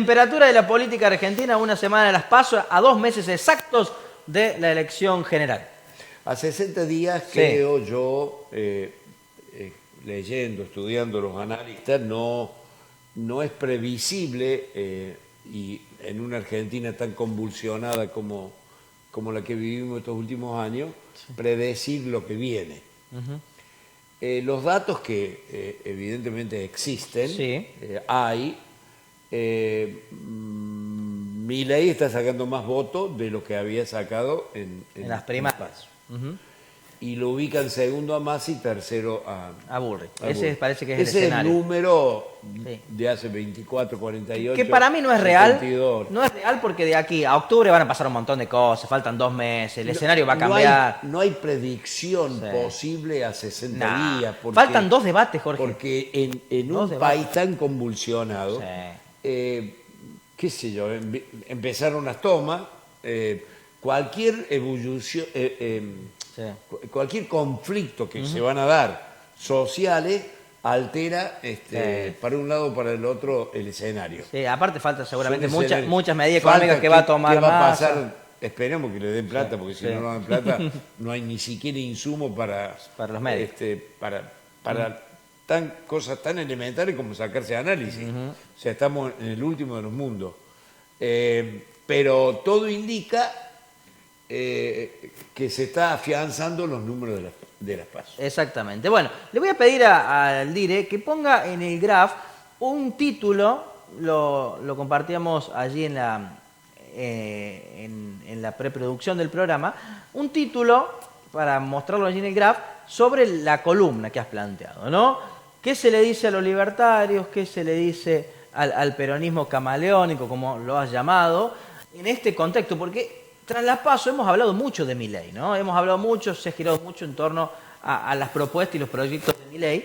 Temperatura de la política argentina, una semana de las PASO, a 2 meses exactos de la elección general. A 60 días, creo yo, leyendo, estudiando los analistas, no es previsible, y en una Argentina tan convulsionada como la que vivimos estos últimos años, predecir lo que viene. Los datos que evidentemente existen, hay. Milei está sacando más votos de lo que había sacado en las primarias. Y lo ubican segundo a Massa y tercero a Bullrich. Ese parece que es Ese el escenario. Es el número de hace 24, 48. Que para mí no es real. 72. No es real porque de aquí a octubre van a pasar un montón de cosas, faltan 2 meses, el escenario va a cambiar. No hay predicción posible a 60 días. Porque, faltan 2 debates, Jorge. Porque en un país tan convulsionado, qué sé yo, empezaron las tomas, cualquier evolución, cualquier conflicto que se van a dar sociales altera para un lado o para el otro el escenario. Sí, aparte falta seguramente muchas medidas económicas que va a tomar ¿qué va a Massa? pasar? Esperemos que le den plata, porque si no dan plata no hay ni siquiera insumo para los medios. Para cosas tan elementales como sacarse análisis. O sea, estamos en el último de los mundos. Pero todo indica que se está afianzando los números de las PASO. Exactamente. Bueno, le voy a pedir al Dire que ponga en el graph un título, lo compartíamos allí en la preproducción del programa, un título para mostrarlo allí en el graph sobre la columna que has planteado, ¿no? ¿Qué se le dice a los libertarios? ¿Qué se le dice al peronismo camaleónico, como lo has llamado, en este contexto? Porque tras las PASO hemos hablado mucho de Milei, ¿no? Hemos hablado mucho, se ha girado mucho en torno a las propuestas y los proyectos de Milei.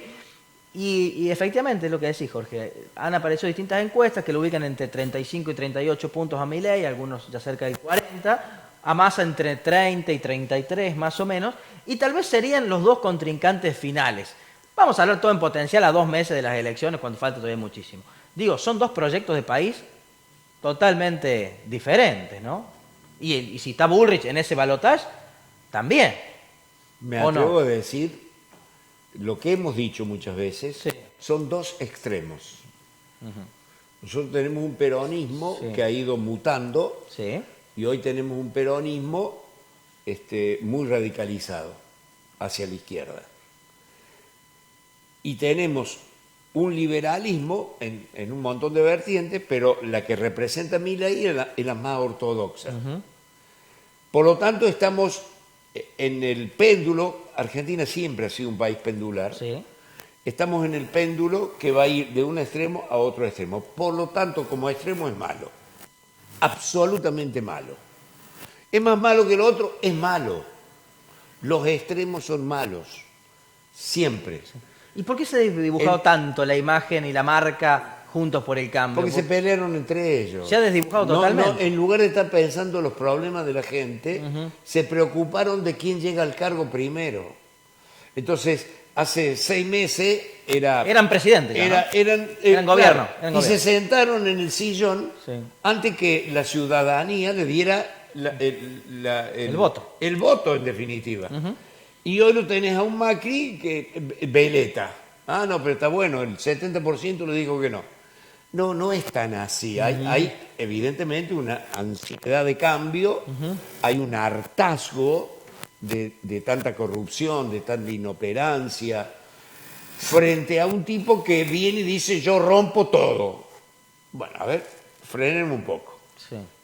Y efectivamente, es lo que decís, Jorge, han aparecido distintas encuestas que lo ubican entre 35 y 38 puntos a Milei, algunos ya cerca del 40, a Massa entre 30 y 33 más o menos, y tal vez serían los dos contrincantes finales. Vamos a hablar todo en potencial a 2 meses de las elecciones, cuando falta todavía muchísimo. Digo, son 2 proyectos de país totalmente diferentes, ¿no? Y si está Bullrich en ese balotaje, también. Me atrevo a decir, lo que hemos dicho muchas veces, son 2 extremos. Nosotros tenemos un peronismo que ha ido mutando, y hoy tenemos un peronismo muy radicalizado hacia la izquierda. Y tenemos un liberalismo en un montón de vertientes, pero la que representa Milei es la más ortodoxa. Por lo tanto, estamos en el péndulo. Argentina siempre ha sido un país pendular. Estamos en el péndulo que va a ir de un extremo a otro extremo. Por lo tanto, como extremo es malo. Absolutamente malo. ¿Es más malo que el otro? Es malo. Los extremos son malos. Siempre. ¿Y por qué se ha desdibujado tanto la imagen y la marca Juntos por el Cambio? Porque se pelearon entre ellos. Se ha desdibujado totalmente. No, en lugar de estar pensando los problemas de la gente, se preocuparon de quién llega al cargo primero. Entonces, hace 6 meses eran presidentes ya, ¿no? Eran gobierno. Y se sentaron en el sillón antes que la ciudadanía le diera el voto. El voto, en definitiva. Y hoy lo tenés a un Macri que veleta. Ah, no, pero está bueno, el 70% le dijo que no. No es tan así. Hay evidentemente una ansiedad de cambio, hay un hartazgo de tanta corrupción, de tanta inoperancia, frente a un tipo que viene y dice yo rompo todo. Bueno, a ver, frenen un poco.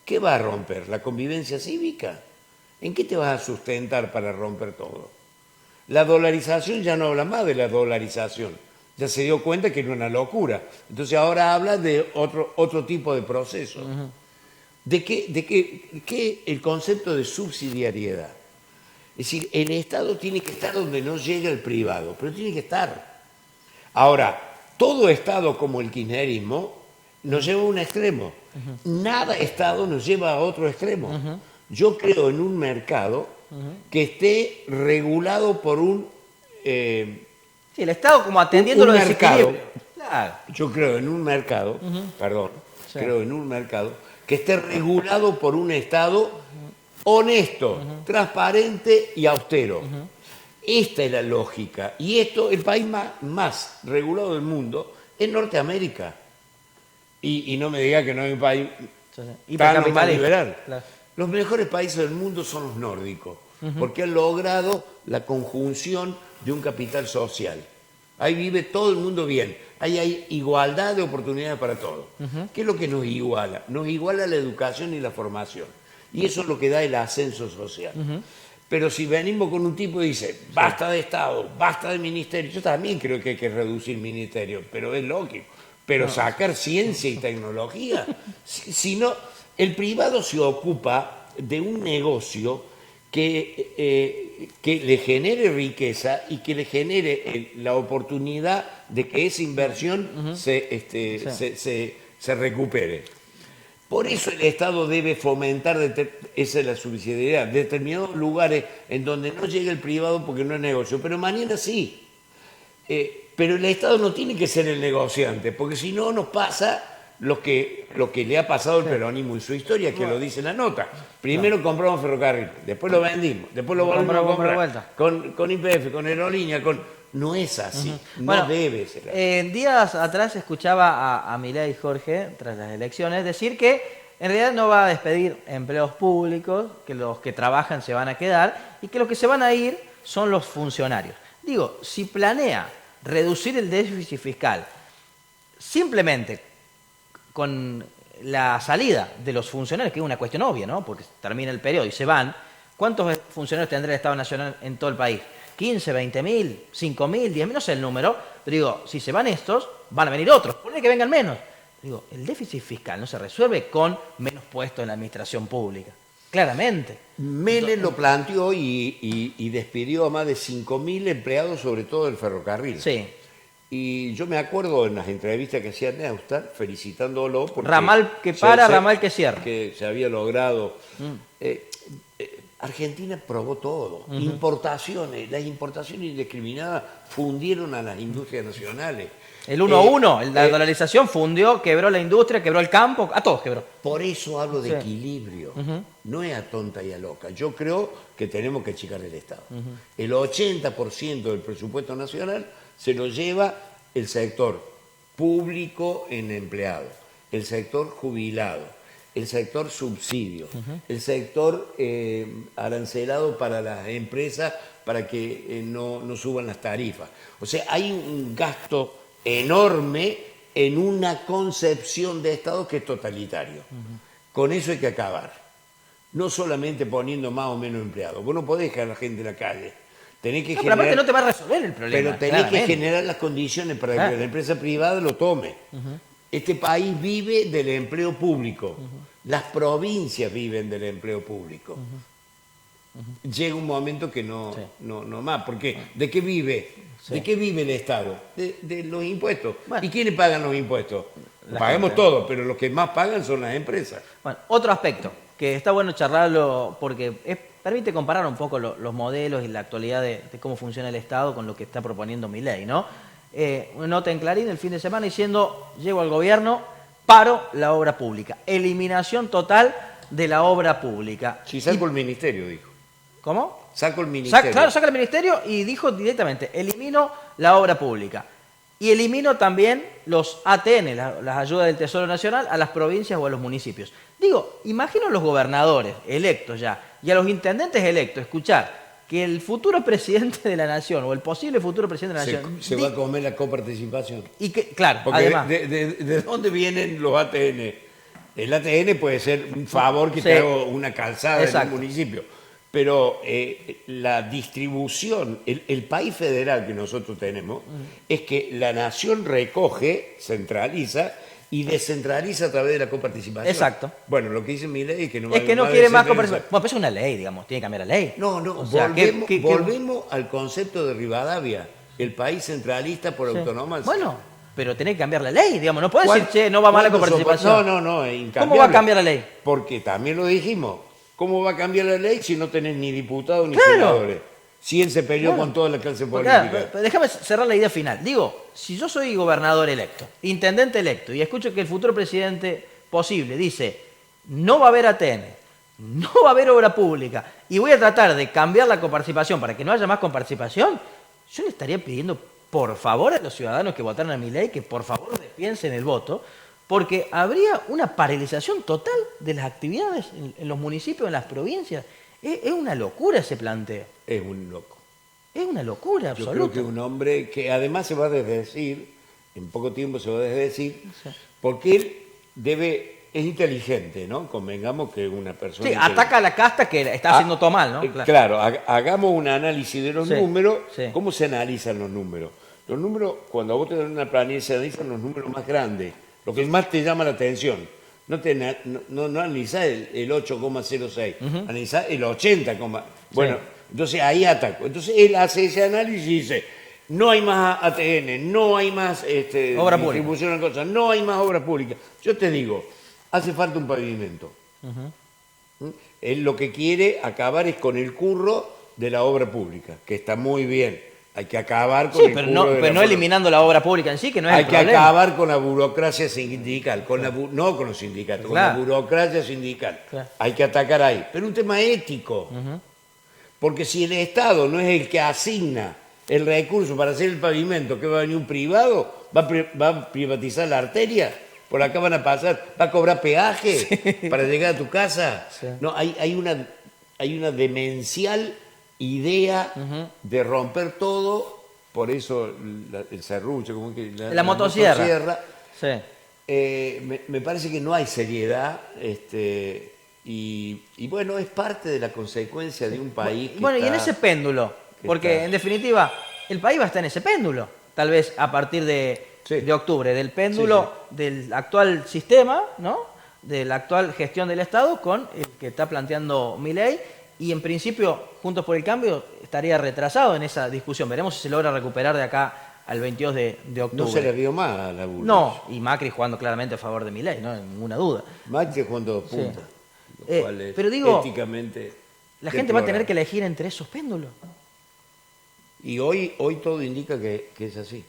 ¿Qué va a romper? ¿La convivencia cívica? ¿En qué te vas a sustentar para romper todo? La dolarización ya no habla más de la dolarización. Ya se dio cuenta que era una locura. Entonces ahora habla de otro tipo de proceso. ¿De qué el concepto de subsidiariedad? Es decir, el Estado tiene que estar donde no llega el privado, pero tiene que estar. Ahora, todo Estado como el kirchnerismo nos lleva a un extremo. Nada Estado nos lleva a otro extremo. Yo creo en un mercado que esté regulado por un... el Estado como atendiendo los desequilibrios. Yo creo en un mercado, creo, en un mercado, que esté regulado por un Estado honesto, transparente y austero. Esta es la lógica. Y esto, el país más regulado del mundo es Norteamérica. Y no me diga que no hay un país tan más liberal. Claro. Los mejores países del mundo son los nórdicos, porque han logrado la conjunción de un capital social. Ahí vive todo el mundo bien. Ahí hay igualdad de oportunidades para todos. ¿Qué es lo que nos iguala? Nos iguala la educación y la formación. Y eso es lo que da el ascenso social. Pero si venimos con un tipo que dice, basta de Estado, basta de ministerio, yo también creo que hay que reducir ministerio, pero es lógico. Pero sacar ciencia y tecnología, si no, el privado se ocupa de un negocio que le genere riqueza y que le genere la oportunidad de que esa inversión se recupere. Por eso el Estado debe fomentar, esa es la subsidiariedad, determinados lugares en donde no llegue el privado porque no es negocio, pero mañana sí. Pero el Estado no tiene que ser el negociante, porque si no nos pasa lo que le ha pasado al peronismo en su historia, que lo dice la nota. Primero compramos ferrocarril, después lo vendimos, después lo volvimos a comprar con YPF, con aerolínea, No es así, no debe ser así. Días atrás escuchaba a Milei Jorge, tras las elecciones, decir que en realidad no va a despedir empleados públicos, que los que trabajan se van a quedar y que los que se van a ir son los funcionarios. Digo, si planea reducir el déficit fiscal simplemente con la salida de los funcionarios, que es una cuestión obvia, ¿no? Porque termina el periodo y se van, ¿cuántos funcionarios tendrá el Estado Nacional en todo el país? 15, 20.000, 5.000, 10.000, no sé el número, pero digo, si se van estos, van a venir otros, ponle que vengan menos. Digo, el déficit fiscal no se resuelve con menos puestos en la administración pública, claramente. Menem lo planteó y despidió a más de 5.000 empleados, sobre todo del ferrocarril. Sí. Y yo me acuerdo en las entrevistas que hacía Neustar, felicitándolo porque... Ramal que para, ramal que cierra. Que se había logrado... Argentina probó todo. Importaciones, las importaciones indiscriminadas fundieron a las industrias nacionales. El 1-1, la dolarización fundió, quebró la industria, quebró el campo, a todos quebró. Por eso hablo de equilibrio, no es a tonta y a loca. Yo creo que tenemos que achicar el Estado. El 80% del presupuesto nacional se lo lleva el sector público en empleado, el sector jubilado, el sector subsidio, el sector arancelado para las empresas para que no suban las tarifas. O sea, hay un gasto enorme en una concepción de Estado que es totalitario. Con eso hay que acabar. No solamente poniendo más o menos empleados. Vos no podés dejar a la gente en la calle. Tenés que generar, pero aparte no te va a resolver el problema. Pero tenés que generar las condiciones para que la empresa privada lo tome. Este país vive del empleo público. Las provincias viven del empleo público. Llega un momento que no más. Porque ¿de qué vive? ¿De qué vive el Estado? De los impuestos. Bueno, ¿y quiénes pagan los impuestos? Pagamos todos, pero los que más pagan son las empresas. Bueno, otro aspecto que está bueno charlarlo porque permite comparar un poco los modelos y la actualidad de cómo funciona el Estado con lo que está proponiendo Milei, ¿no? Una nota en Clarín el fin de semana diciendo, llego al gobierno, paro la obra pública. Eliminación total de la obra pública. Si saco el ministerio, dijo. ¿Cómo? Saco el ministerio. Claro, saca el ministerio y dijo directamente, elimino la obra pública. Y elimino también los ATN, las ayudas del Tesoro Nacional, a las provincias o a los municipios. Digo, imagino a los gobernadores electos ya y a los intendentes electos escuchar que el futuro presidente de la nación o el posible futuro presidente de la nación... Se va a comer la coparticipación. Y que, claro, porque además... ¿De dónde vienen los ATN? El ATN puede ser un favor que te haga una calzada en un municipio. Pero la distribución, el país federal que nosotros tenemos, es que la nación recoge, centraliza y descentraliza a través de la coparticipación. Exacto. Bueno, lo que dice Milei es que no quiere más coparticipación. Bueno, pues es una ley, digamos, tiene que cambiar la ley. No, o sea, volvemos al concepto de Rivadavia, el país centralista por autonomía. Bueno, pero tiene que cambiar la ley, digamos, no puede decir, che, no va mal la coparticipación. No, es incambiable. ¿Cómo va a cambiar la ley? Porque también lo dijimos. ¿Cómo va a cambiar la ley si no tenés ni diputados ni senadores? Si él se peleó con toda la clase política. Déjame cerrar la idea final. Digo, si yo soy gobernador electo, intendente electo, y escucho que el futuro presidente posible dice, no va a haber ATN, no va a haber obra pública, y voy a tratar de cambiar la coparticipación para que no haya más coparticipación, yo le estaría pidiendo, por favor, a los ciudadanos que votaron a mi ley, que por favor piensen el voto, porque habría una paralización total de las actividades en los municipios, en las provincias. Es una locura ese planteo. Es un loco. Es una locura absoluta. Yo creo que es un hombre que además se va a desdecir, en poco tiempo se va a desdecir, sí. Porque él es inteligente, ¿no? Convengamos que es una persona... Sí, ataca a la casta que está haciendo todo mal, ¿no? Claro, hagamos un análisis de los números. Sí. ¿Cómo se analizan los números? Los números, cuando vos te dan una planilla, se analizan los números más grandes, lo que más te llama la atención. No analizás el 8,06, analizás el 80, bueno, sí. Entonces ahí ataco. Entonces él hace ese análisis y dice, no hay más ATN, no hay más obra distribución de cosas, no hay más obra pública. Yo te digo, hace falta un pavimento. Él lo que quiere acabar es con el curro de la obra pública, que está muy bien. Hay que acabar con el curro pero no eliminando la obra pública en sí, que no es el problema. Hay que acabar con la burocracia sindical, no con los sindicatos, con la burocracia sindical. Hay que atacar ahí. Pero un tema ético. Porque si el Estado no es el que asigna el recurso para hacer el pavimento, que va a venir un privado, va a privatizar la arteria, por acá van a pasar, va a cobrar peaje para llegar a tu casa. Sí. No, hay una demencial idea de romper todo, por eso el serrucho, como que la motosierra. Sí. Me parece que no hay seriedad, y bueno, es parte de la consecuencia de un país que y en ese péndulo, porque en definitiva el país va a estar en ese péndulo, tal vez a partir de octubre, del péndulo del actual sistema, ¿no? De la actual gestión del Estado con el que está planteando Milei. Y en principio, Juntos por el Cambio estaría retrasado en esa discusión. Veremos si se logra recuperar de acá al 22 de octubre. No se le vio más a la Bullrich. No, y Macri jugando claramente a favor de Milei, no hay ninguna duda. Macri jugando dos puntas, lo cual es pero digo, éticamente la gente va a tener que elegir entre esos péndulos. Y hoy todo indica que es así.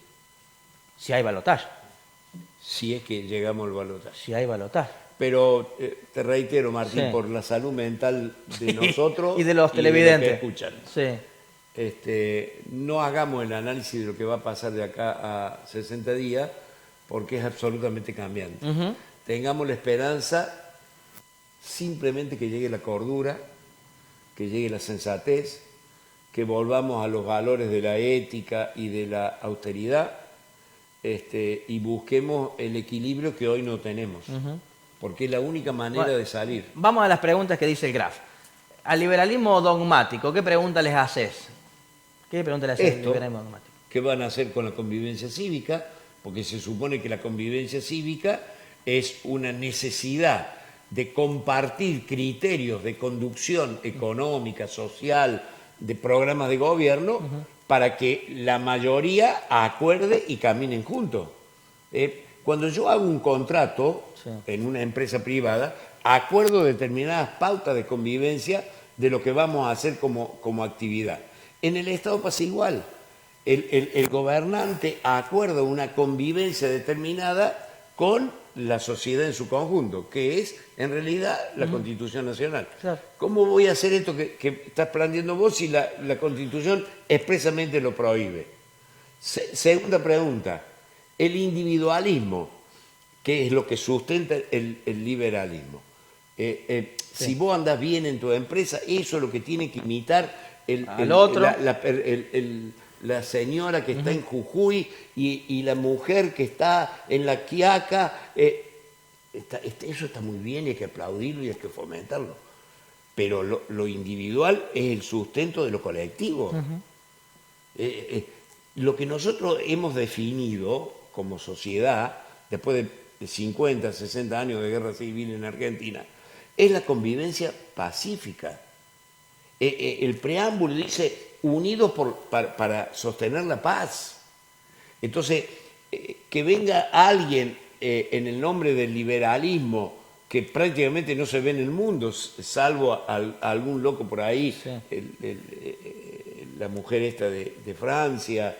Si hay balotaje. Si es que llegamos al balotaje. Si hay balotaje. Pero te reitero, Martín, por la salud mental de nosotros y de los televidentes que escuchan. No hagamos el análisis de lo que va a pasar de acá a 60 días, porque es absolutamente cambiante. Tengamos la esperanza simplemente que llegue la cordura, que llegue la sensatez, que volvamos a los valores de la ética y de la austeridad, y busquemos el equilibrio que hoy no tenemos. Porque es la única manera de salir. Vamos a las preguntas que dice el Graf. Al liberalismo dogmático, ¿qué pregunta les haces? ¿Qué pregunta le haces al liberalismo dogmático? ¿Qué van a hacer con la convivencia cívica? Porque se supone que la convivencia cívica es una necesidad de compartir criterios de conducción económica, social, de programas de gobierno, para que la mayoría acuerde y caminen juntos. Cuando yo hago un contrato en una empresa privada, acuerdo determinadas pautas de convivencia de lo que vamos a hacer como actividad. En el Estado pasa igual. El gobernante acuerda una convivencia determinada con la sociedad en su conjunto, que es en realidad la Constitución Nacional. Claro. ¿Cómo voy a hacer esto que estás planteando vos si la Constitución expresamente lo prohíbe? Segunda pregunta, el individualismo, que es lo que sustenta el liberalismo. Si vos andás bien en tu empresa, eso es lo que tiene que imitar la señora que está en Jujuy y la mujer que está en La Quiaca. Eso está muy bien y hay que aplaudirlo y hay que fomentarlo. Pero lo individual es el sustento de lo colectivo. Lo que nosotros hemos definido como sociedad, después de 50, 60 años de guerra civil en Argentina, es la convivencia pacífica. El preámbulo dice unidos para sostener la paz. Entonces, que venga alguien en el nombre del liberalismo, que prácticamente no se ve en el mundo, salvo a algún loco por ahí, la mujer esta de Francia,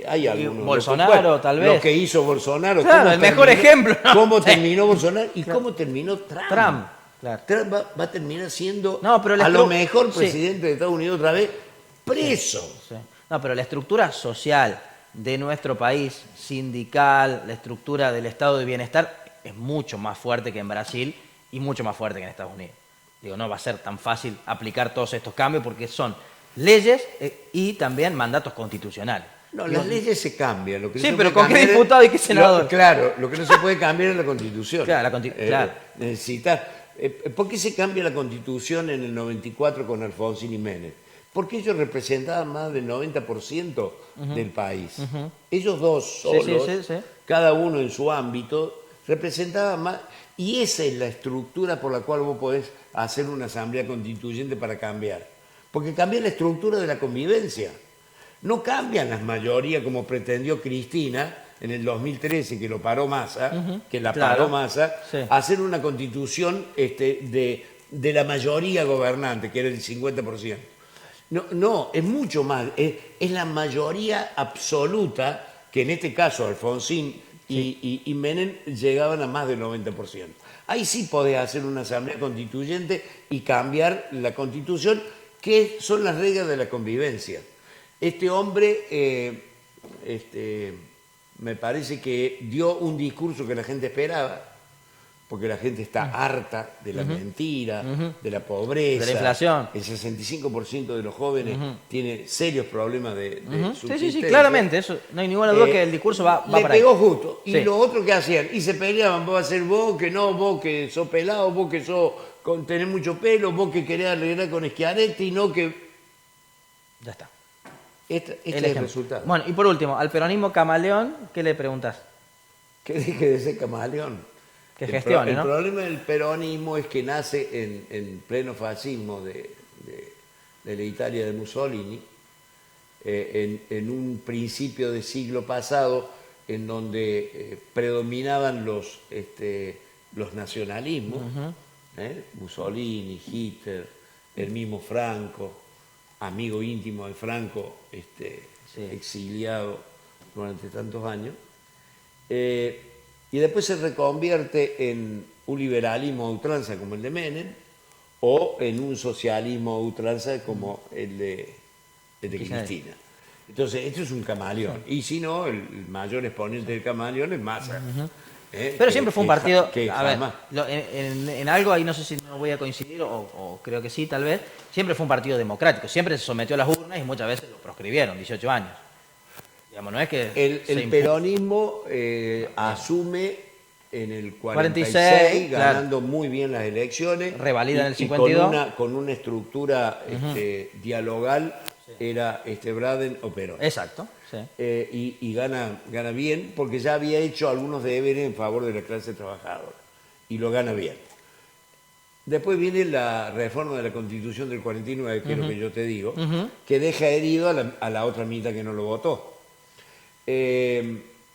Hay algunos. Bolsonaro, tal vez. Lo que hizo Bolsonaro. Claro, el mejor ejemplo, ¿no? ¿Cómo terminó Bolsonaro y cómo terminó Trump? Claro. Trump va a terminar siendo pero a lo mejor presidente de Estados Unidos otra vez preso. Sí. No, pero la estructura social de nuestro país, sindical, la estructura del estado de bienestar es mucho más fuerte que en Brasil y mucho más fuerte que en Estados Unidos. Digo, no va a ser tan fácil aplicar todos estos cambios porque son leyes y también mandatos constitucionales. No, las leyes se cambian. Lo que sí, pero ¿con qué diputado y qué senador? Claro, lo que no se puede cambiar es la Constitución. Claro, claro. ¿Por qué se cambia la Constitución en el 94 con Alfonsín y Menem? Porque ellos representaban más del 90% del país. Ellos dos solos, cada uno en su ámbito, representaban más. Y esa es la estructura por la cual vos podés hacer una asamblea constituyente para cambiar. Porque cambia la estructura de la convivencia. No cambian las mayorías como pretendió Cristina en el 2013, que lo paró Massa, paró Massa, hacer una constitución de la mayoría gobernante, que era el 50%. No, es mucho más, es la mayoría absoluta, que en este caso Alfonsín y Menem llegaban a más del 90%. Ahí sí podés hacer una asamblea constituyente y cambiar la constitución, que son las reglas de la convivencia. Este hombre me parece que dio un discurso que la gente esperaba, porque la gente está harta de la mentira, de la pobreza. De la inflación. El 65% de los jóvenes tiene serios problemas de subsistencia. Sí, claramente, eso, no hay ninguna duda que el discurso va para ahí. Le pegó justo. Y lo otro que hacían, y se peleaban, vos vas a ser vos, que no, vos que sos pelado, vos que sos tenés mucho pelo, vos que querés arreglar con Schiaretti, no que... Ya está. Este es el resultado. Bueno, y por último, al peronismo camaleón, ¿qué le preguntás? Que deje de ser camaleón. Que gestione, ¿no? El problema del peronismo es que nace en pleno fascismo de la Italia de Mussolini, en un principio de siglo pasado en donde predominaban los nacionalismos, Mussolini, Hitler, el mismo Franco, amigo íntimo de Franco, exiliado durante tantos años, y después se reconvierte en un liberalismo a ultranza como el de Menem, o en un socialismo a ultranza como el de Cristina. Entonces, esto es un camaleón. Y si no, el mayor exponente del camaleón es Massa. Pero siempre fue un partido, en algo ahí no sé si no voy a coincidir, o creo que sí, tal vez, siempre fue un partido democrático, siempre se sometió a las urnas y muchas veces lo proscribieron, 18 años. Digamos, no es que el peronismo asume en el 46 ganando muy bien las elecciones. Revalida en el 52. Y con una estructura dialogal, era Braden o Perón. Exacto. Sí. Y gana bien porque ya había hecho algunos deberes en favor de la clase trabajadora y lo gana bien. Después viene la reforma de la Constitución del 49, que es lo que yo te digo, que deja herido a la otra mitad que no lo votó.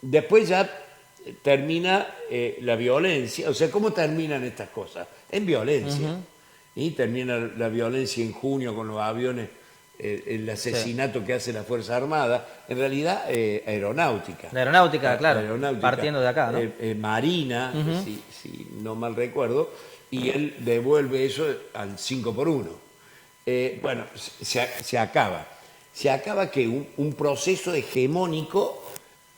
Después ya termina la violencia. O sea, ¿cómo terminan estas cosas? En violencia. Y termina la violencia en junio con los aviones, el asesinato que hace la Fuerza Armada, en realidad aeronáutica. La aeronáutica, claro, partiendo de acá, ¿no? Marina, si no mal recuerdo, y él devuelve eso al 5 por 1. Bueno, se acaba. Se acaba que un proceso hegemónico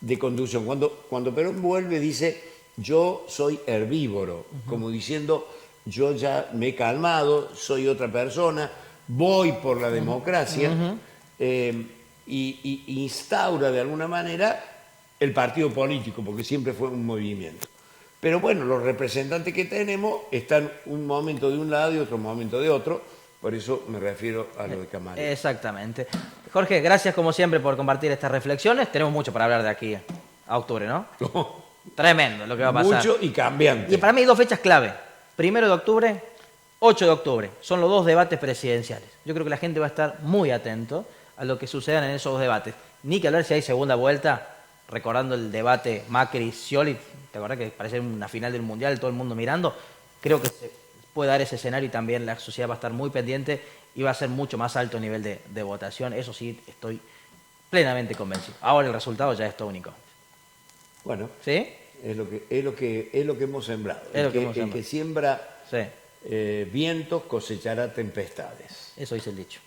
de conducción. Cuando Perón vuelve dice, yo soy herbívoro, como diciendo, yo ya me he calmado, soy otra persona, voy por la democracia, y instaura de alguna manera el partido político, porque siempre fue un movimiento. Pero bueno, los representantes que tenemos están un momento de un lado y otro momento de otro, por eso me refiero a lo de Camaleón. Exactamente. Jorge, gracias como siempre por compartir estas reflexiones. Tenemos mucho para hablar de aquí a octubre, ¿no? Tremendo lo que va a pasar. Mucho y cambiante. Y para mí hay 2 fechas clave. 1 de octubre, 8 de octubre. Son los 2 debates presidenciales. Yo creo que la gente va a estar muy atento a lo que sucedan en esos 2 debates. Ni que hablar si hay segunda vuelta, recordando el debate Macri-Scioli. ¿Te acordás que parece una final del Mundial, todo el mundo mirando? Creo que se puede dar ese escenario y también la sociedad va a estar muy pendiente y va a ser mucho más alto el nivel de votación. Eso sí, estoy plenamente convencido. Ahora el resultado ya es todo único. Bueno, ¿Sí? es lo que hemos sembrado. El que siembra Sí. vientos cosechará tempestades. Eso dice el dicho.